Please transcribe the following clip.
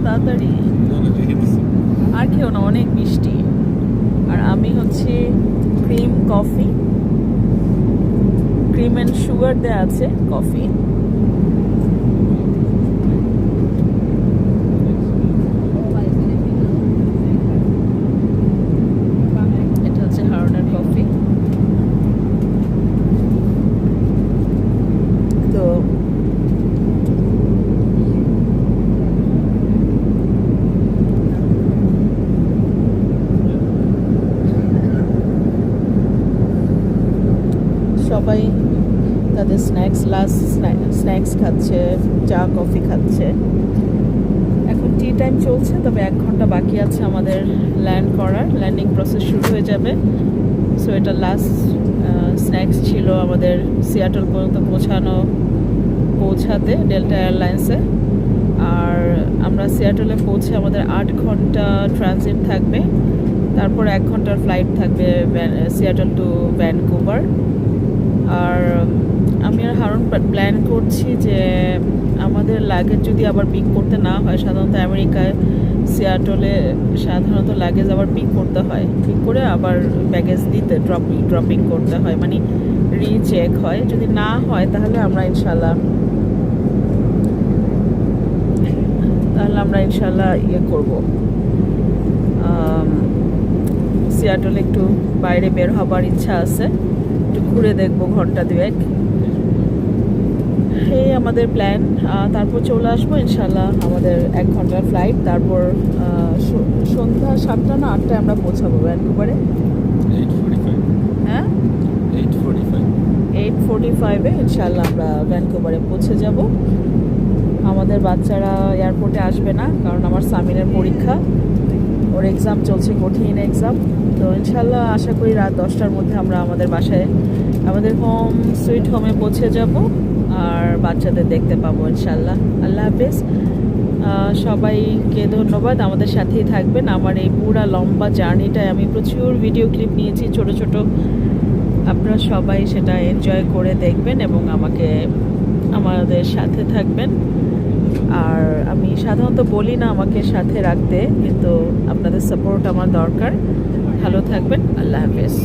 তাড়াতাড়ি। আর খেও না, অনেক মিষ্টি। আর আমি হচ্ছে cream coffee, cream and sugar দেওয়া আছে কফি। এটা হচ্ছে হারুনের কফি। তো সবাই তাদের স্ন্যাক্স খাচ্ছে, চা কফি খাচ্ছে। এখন টি টাইম চলছে, তবে 1 ঘন্টা বাকি আছে আমাদের ল্যান্ড করার। ল্যান্ডিং প্রসেস শুরু হয়ে যাবে। সো এটা লাস্ট স্ন্যাক্স ছিল আমাদের সিয়াটল পর্যন্ত পৌঁছাতে ডেল্টা এয়ারলাইন্সে। আর আমরা সিয়াটলে পৌঁছে আমাদের 8 ঘন্টা ট্রানজিট থাকবে, তারপর 1 ঘন্টার ফ্লাইট থাকবে সিয়াটল টু ভ্যানকুভার। আর আমি আর হারুন প্ল্যান করছি যে আমাদের লাগেজ যদি আবার পিক করতে না হয়, সাধারণত আমেরিকায় সিয়াটলে সাধারণত লাগেজ আবার পিক করতে হয়, পিক করে আবার ব্যাগেজ দিতে ড্রপিং করতে হয়, মানে রিচেক হয়। যদি না হয় তাহলে আমরা ইনশাল্লাহ ইয়ে করবো, সিয়াটলে একটু বাইরে বের হবার ইচ্ছা আছে, একটু ঘুরে দেখবো ঘন্টা 2-1। এই আমাদের প্ল্যান। তারপর চলে আসবো ইনশাল্লাহ আমাদের 1 ঘন্টার ফ্লাইট। তারপর সন্ধ্যা 7টা না 8টায় আমরা পৌঁছাবো ভ্যানকুভারে। 8:45। হ্যাঁ, 8:45 ইনশাল্লাহ আমরা ভ্যানকুভারে পৌঁছে যাব। আমাদের বাচ্চারা এয়ারপোর্টে আসবে না, কারণ আমার সামিনের পরীক্ষা, ওর এক্সাম চলছে, কঠিন এক্সাম। তো ইনশাল্লাহ আশা করি রাত 10টার মধ্যে আমরা আমাদের বাসায়, আমাদের হোম সুইট হোমে পৌঁছে যাব আর বাচ্চাদের দেখতে পাবো ইনশাল্লাহ। আল্লাহ হাফেজ। সবাইকে ধন্যবাদ, আমাদের সাথেই থাকবেন। আমার এই পুরা লম্বা জার্নিটায় আমি প্রচুর ভিডিও ক্লিপ নিয়েছি ছোট ছোট। আপনারা সবাই সেটা এনজয় করে দেখবেন এবং আমাদের সাথে থাকবেন। আর আমি সাধারণত বলি না আমাকে সাথে রাখতে, কিন্তু আপনাদের সাপোর্ট আমার দরকার। ভালো থাকবেন। আল্লাহ হাফেজ।